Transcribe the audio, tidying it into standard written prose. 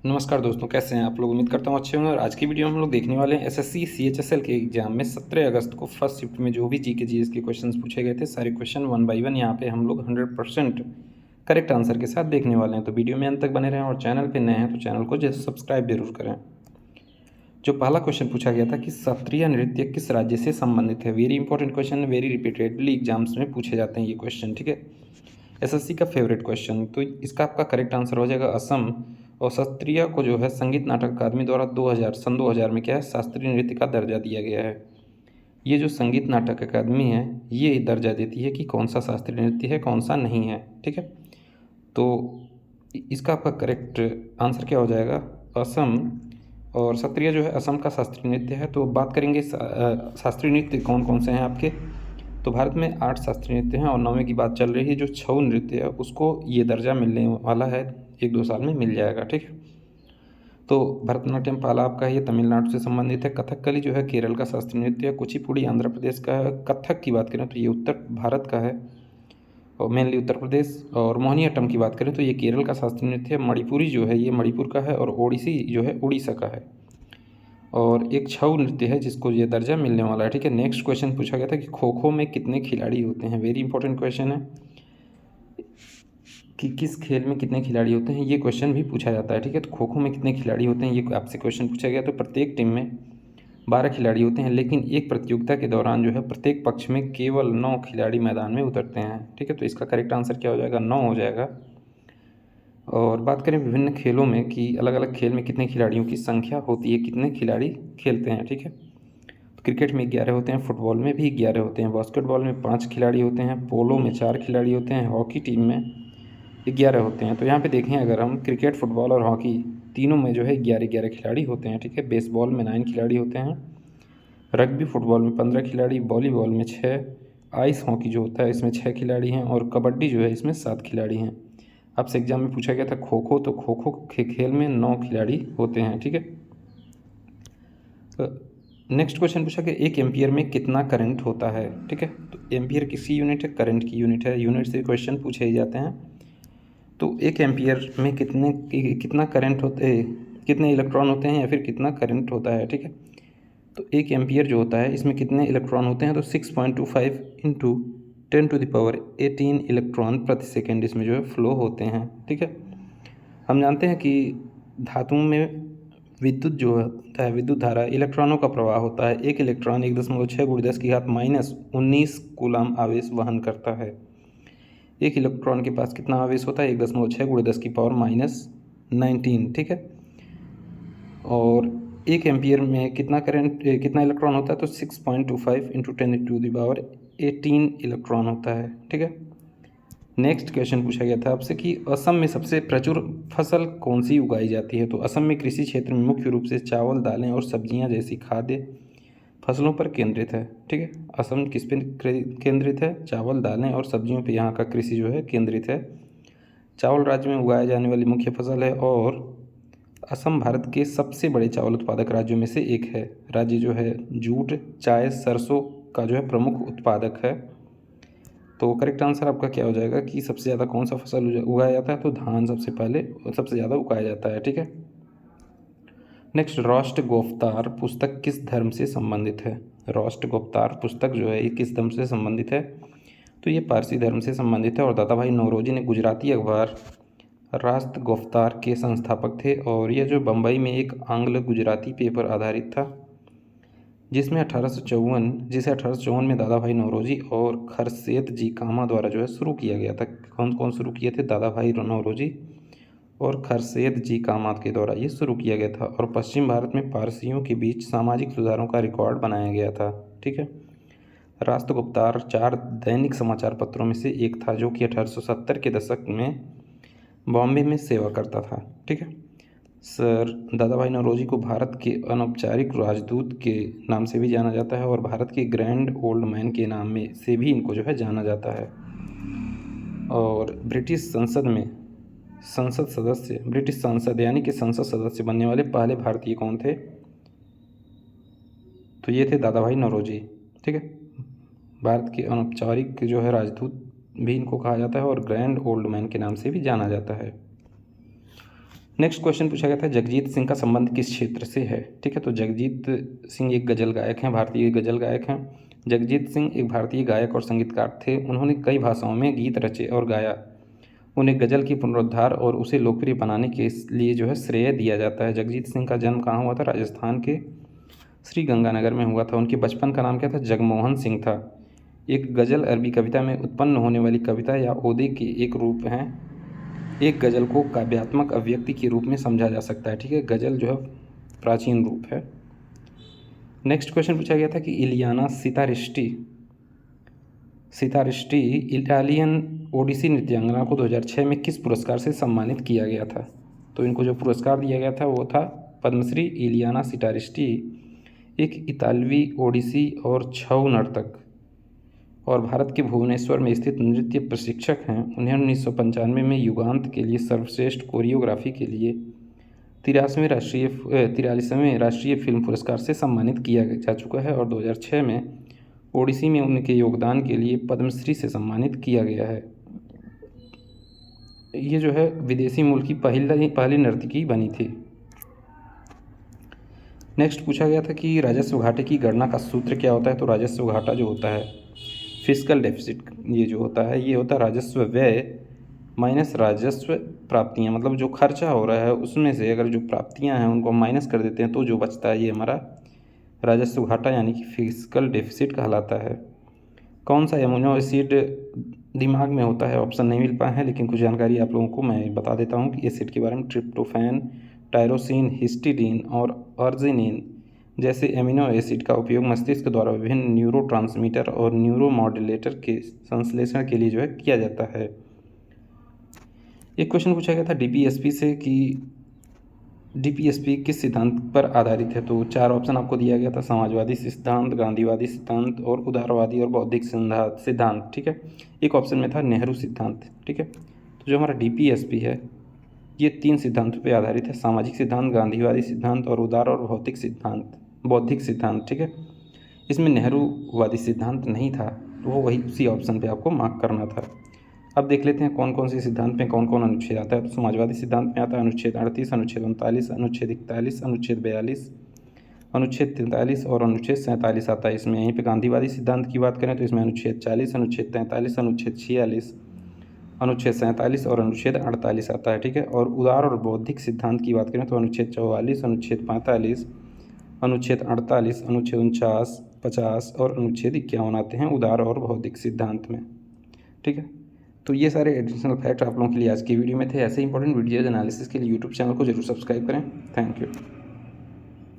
नमस्कार दोस्तों, कैसे हैं आप लोग। उम्मीद करता हूँ अच्छे होंगे। और आज की वीडियो में हम लोग देखने वाले हैं एसएससी सीएचएसएल के एग्जाम में 17 अगस्त को फर्स्ट शिफ्ट में जो भी जीके जीएस के क्वेश्चंस पूछे गए थे, सारे क्वेश्चन वन बाय वन यहाँ पे हम लोग 100% करेक्ट आंसर के साथ देखने वाले हैं। तो वीडियो में अंत तक बने रहें और चैनल पर नए हैं तो चैनल को सब्सक्राइब जरूर करें। जो पहला क्वेश्चन पूछा गया था कि शास्त्रीय नृत्य किस राज्य से संबंधित है। वेरी इंपॉर्टेंट क्वेश्चन है, वेरी रिपीटेडली एग्जाम्स में पूछे जाते हैं ये क्वेश्चन, ठीक है। एसएससी का फेवरेट क्वेश्चन। तो इसका आपका करेक्ट आंसर हो जाएगा असम। और शास्त्रीय को जो है संगीत नाटक अकादमी द्वारा 2000 में क्या है, शास्त्रीय नृत्य का दर्जा दिया गया है। ये जो संगीत नाटक अकादमी है ये दर्जा देती है कि कौन सा शास्त्रीय नृत्य है, कौन सा नहीं है, ठीक है। तो इसका आपका करेक्ट आंसर क्या हो जाएगा, असम। और शास्त्रीय जो है असम का शास्त्रीय नृत्य है। तो बात करेंगे शास्त्रीय नृत्य कौन कौन से हैं आपके। तो भारत में 8 शास्त्रीय नृत्य हैं और 9वें की बात चल रही है। जो छऊ नृत्य है उसको ये दर्जा मिलने वाला है, 1-2 साल में मिल जाएगा, ठीक है। तो भरतनाट्यम पाला आपका ये तमिलनाडु से संबंधित है। कथकली जो है केरल का शास्त्रीय नृत्य है। कुचिपुड़ी आंध्र प्रदेश का है। कथक की बात करें तो ये उत्तर भारत का है और मेनली उत्तर प्रदेश। और मोहिनीअट्टम की बात करें तो ये केरल का शास्त्रीय नृत्य है। मणिपुरी जो है ये मणिपुर का है और ओडिसी जो है उड़ीसा का है। और एक छऊ नृत्य है जिसको ये दर्जा मिलने वाला है, ठीक है। नेक्स्ट क्वेश्चन पूछा गया था कि खो खो में कितने खिलाड़ी होते हैं। वेरी इंपॉर्टेंट क्वेश्चन है कि किस खेल में कितने खिलाड़ी होते हैं, ये क्वेश्चन भी पूछा जाता है, ठीक है। तो खो खो में कितने खिलाड़ी होते हैं ये आपसे क्वेश्चन पूछा गया। तो प्रत्येक टीम में 12 खिलाड़ी होते हैं, लेकिन एक प्रतियोगिता के दौरान जो है प्रत्येक पक्ष में केवल 9 खिलाड़ी मैदान में उतरते हैं, ठीक है। तो इसका करेक्ट आंसर क्या हो जाएगा, 9 हो जाएगा। और बात करें विभिन्न खेलों में कि अलग अलग खेल में कितने खिलाड़ियों की संख्या होती है, कितने खिलाड़ी खेलते हैं, ठीक है। तो क्रिकेट में 11 होते हैं, फुटबॉल में भी 11 होते हैं, बास्केटबॉल में 5 खिलाड़ी होते हैं, पोलो में 4 खिलाड़ी होते हैं, हॉकी टीम में 11 होते हैं। तो यहाँ पे देखें अगर हम क्रिकेट, फुटबॉल और हॉकी तीनों में जो है 11-11 खिलाड़ी होते हैं, ठीक है। बेसबॉल में 9 खिलाड़ी होते हैं, रग्बी फुटबॉल में 15 खिलाड़ी, वॉलीबॉल में 6, आइस हॉकी जो होता है इसमें 6 खिलाड़ी हैं और कबड्डी जो है इसमें 7 खिलाड़ी हैं। आपसे एग्जाम में पूछा गया था खो खो, तो खो खो के खेल में 9 खिलाड़ी होते हैं, ठीक है। नेक्स्ट क्वेश्चन पूछा कि 1 एम्पियर में कितना करंट होता है, ठीक है। तो एम्पियर किसकी यूनिट है, करंट की यूनिट है। यूनिट से क्वेश्चन पूछे ही जाते हैं। तो 1 एम्पियर में कितना करंट होते हैं, कितने इलेक्ट्रॉन होते हैं या फिर कितना करंट होता है, ठीक है। तो 1 एम्पियर जो होता है इसमें कितने इलेक्ट्रॉन होते हैं, तो 6.25 इंटू 10⁻18 इलेक्ट्रॉन प्रति सेकेंड इसमें जो है फ्लो होते हैं, ठीक है। हम जानते हैं कि धातुओं में विद्युत जो होता है, विद्युत धारा, इलेक्ट्रॉनों का प्रवाह होता है। एक इलेक्ट्रॉन 1.6 × 10⁻⁻⁻ कूलाम आवेश वहन करता है। एक इलेक्ट्रॉन के पास कितना आवेश होता है, 1.6 × 10⁻⁻19, ठीक है। और 1 एम्पियर में कितना इलेक्ट्रॉन होता है, तो 6.25 इंटू 10⁻18 इलेक्ट्रॉन होता है, ठीक है। नेक्स्ट क्वेश्चन पूछा गया था आपसे कि असम में सबसे प्रचुर फसल कौन सी उगाई जाती है। तो असम में कृषि क्षेत्र में मुख्य रूप से चावल, दालें और सब्जियां जैसी खाद्य फसलों पर केंद्रित है, ठीक है। असम किस पे केंद्रित है, चावल, दालें और सब्जियों पे यहाँ का कृषि जो है केंद्रित है। चावल राज्य में उगाए जाने वाली मुख्य फसल है और असम भारत के सबसे बड़े चावल उत्पादक राज्यों में से एक है। राज्य जो है जूट, चाय, सरसों का जो है प्रमुख उत्पादक है। तो करेक्ट आंसर आपका क्या हो जाएगा कि सबसे ज़्यादा कौन सा फसल उगाया जाता है, तो धान सबसे पहले सबसे ज़्यादा उगाया जाता है, ठीक है। नेक्स्ट, राष्ट्रगोफ्तार पुस्तक किस धर्म से संबंधित है। राष्ट्रगोफ्तार पुस्तक जो है ये किस धर्म से संबंधित है, तो ये पारसी धर्म से संबंधित है। और दादा भाई नौरोजी ने गुजराती अखबार राष्ट्रगोफ्तार के संस्थापक थे और यह जो बम्बई में एक आंग्ल गुजराती पेपर आधारित था जिसे 1854 में दादा भाई नौरोजी और खरसेत जी कामा द्वारा जो है शुरू किया गया था। कौन कौन शुरू किए थे, दादा भाई नौरोजी और खरसेत जी कामा के द्वारा ये शुरू किया गया था। और पश्चिम भारत में पारसियों के बीच सामाजिक सुधारों का रिकॉर्ड बनाया गया था, ठीक है। राष्ट्रगुप्तार 4 दैनिक समाचार पत्रों में से एक था जो कि 1870 के दशक में बॉम्बे में सेवा करता था, ठीक है। सर दादा भाई नौरोजी को भारत के अनौपचारिक राजदूत के नाम से भी जाना जाता है और भारत के ग्रैंड ओल्ड मैन के नाम में से भी इनको जो है जाना जाता है। और ब्रिटिश संसद यानी कि संसद सदस्य बनने वाले पहले भारतीय कौन थे, तो ये थे दादा भाई नौरोजी, ठीक है। भारत के अनौपचारिक जो है राजदूत भी इनको कहा जाता है और ग्रैंड ओल्ड मैन के नाम से भी जाना जाता है। नेक्स्ट क्वेश्चन पूछा गया था जगजीत सिंह का संबंध किस क्षेत्र से है। ठीक है, तो जगजीत सिंह एक गज़ल गायक हैं, भारतीय गज़ल गायक हैं। जगजीत सिंह एक भारतीय गायक और संगीतकार थे। उन्होंने कई भाषाओं में गीत रचे और गाया। उन्हें गज़ल की पुनरुद्धार और उसे लोकप्रिय बनाने के लिए जो है श्रेय दिया जाता है। जगजीत सिंह का जन्म कहाँ हुआ था? राजस्थान के श्री गंगानगर में हुआ था। उनके बचपन का नाम क्या था? जगमोहन सिंह था। एक गज़ल अरबी कविता में उत्पन्न होने वाली कविता या ओदे के एक रूप हैं। एक गज़ल को काव्यात्मक अभिव्यक्ति के रूप में समझा जा सकता है। ठीक है, गज़ल जो है प्राचीन रूप है। नेक्स्ट क्वेश्चन पूछा गया था कि इलियाना सितारिस्टी इटालियन ओडिसी नृत्यांगना को 2006 में किस पुरस्कार से सम्मानित किया गया था? तो इनको जो पुरस्कार दिया गया था वो था पद्मश्री। इलियाना सितारिस्टी एक इतालवी ओडिसी और छऊ नर्तक और भारत के भुवनेश्वर में स्थित नृत्य प्रशिक्षक हैं। उन्हें 1995 में युगांत के लिए सर्वश्रेष्ठ कोरियोग्राफी के लिए 43वें राष्ट्रीय फिल्म पुरस्कार से सम्मानित किया जा चुका है और 2006 में ओडिसी में उनके योगदान के लिए पद्मश्री से सम्मानित किया गया है। ये जो है विदेशी मूल की पहली नर्तकी बनी थी। नेक्स्ट पूछा गया था कि राजस्व घाटे की गणना का सूत्र क्या होता है। तो राजस्व घाटा जो होता है फिस्कल डेफिसिट, ये जो होता है ये होता है राजस्व व्यय माइनस राजस्व प्राप्तियाँ। मतलब जो खर्चा हो रहा है उसमें से अगर जो प्राप्तियाँ हैं उनको माइनस कर देते हैं तो जो बचता है ये हमारा राजस्व घाटा यानी कि फिस्कल डेफिसिट कहलाता है। कौन सा एमिनो एसिड दिमाग में होता है? ऑप्शन नहीं मिल पाए हैं, लेकिन कुछ जानकारी आप लोगों को मैं बता देता हूँ कि एसिड के बारे में। ट्रिप्टोफैन, टायरोसिन, हिस्टिडीन और अर्जिनिन जैसे एमिनो एसिड का उपयोग मस्तिष्क द्वारा विभिन्न न्यूरोट्रांसमीटर और न्यूरोमॉड्यूलेटर के संश्लेषण के लिए जो है किया जाता है। एक क्वेश्चन पूछा गया था डीपीएसपी से कि डीपीएसपी किस सिद्धांत पर आधारित है। तो 4 ऑप्शन आपको दिया गया था, समाजवादी सिद्धांत, गांधीवादी सिद्धांत और उदारवादी और बौद्धिक सिद्धांत। ठीक है, एक ऑप्शन में था नेहरू सिद्धांत। ठीक है, तो जो हमारा डीपीएसपी है ये 3 सिद्धांतों पर आधारित है, सामाजिक सिद्धांत, गांधीवादी सिद्धांत और उदार और बौद्धिक सिद्धांत। ठीक है, इसमें नेहरूवादी सिद्धांत नहीं था, तो वो वही उसी ऑप्शन पे आपको मार्क करना था। अब देख लेते हैं कौन कौन से सिद्धांत में कौन कौन अनुच्छेद आता है। तो समाजवादी सिद्धांत में आता है अनुच्छेद 38, अनुच्छेद 39, अनुच्छेद 41, अनुच्छेद 42, अनुच्छेद 43 और अनुच्छेद 47 आता है इसमें। यहीं पे गांधीवादी सिद्धांत की बात करें तो इसमें अनुच्छेद 40, अनुच्छेद 43, अनुच्छेद 46, अनुच्छेद 47 और अनुच्छेद 48 आता है। ठीक है, और उदार और बौद्धिक सिद्धांत की बात करें तो अनुच्छेद 44, अनुच्छेद 45, अनुच्छेद 48, अनुच्छेद 49, 50 और अनुच्छेद 51 आते हैं उदार और बौद्धिक सिद्धांत में। ठीक है, तो ये सारे एडिशनल फैक्ट आप लोगों के लिए आज की वीडियो में थे। ऐसे इंपॉर्टेंट वीडियोज एनालिसिस के लिए यूट्यूब चैनल को जरूर सब्सक्राइब करें। Thank you.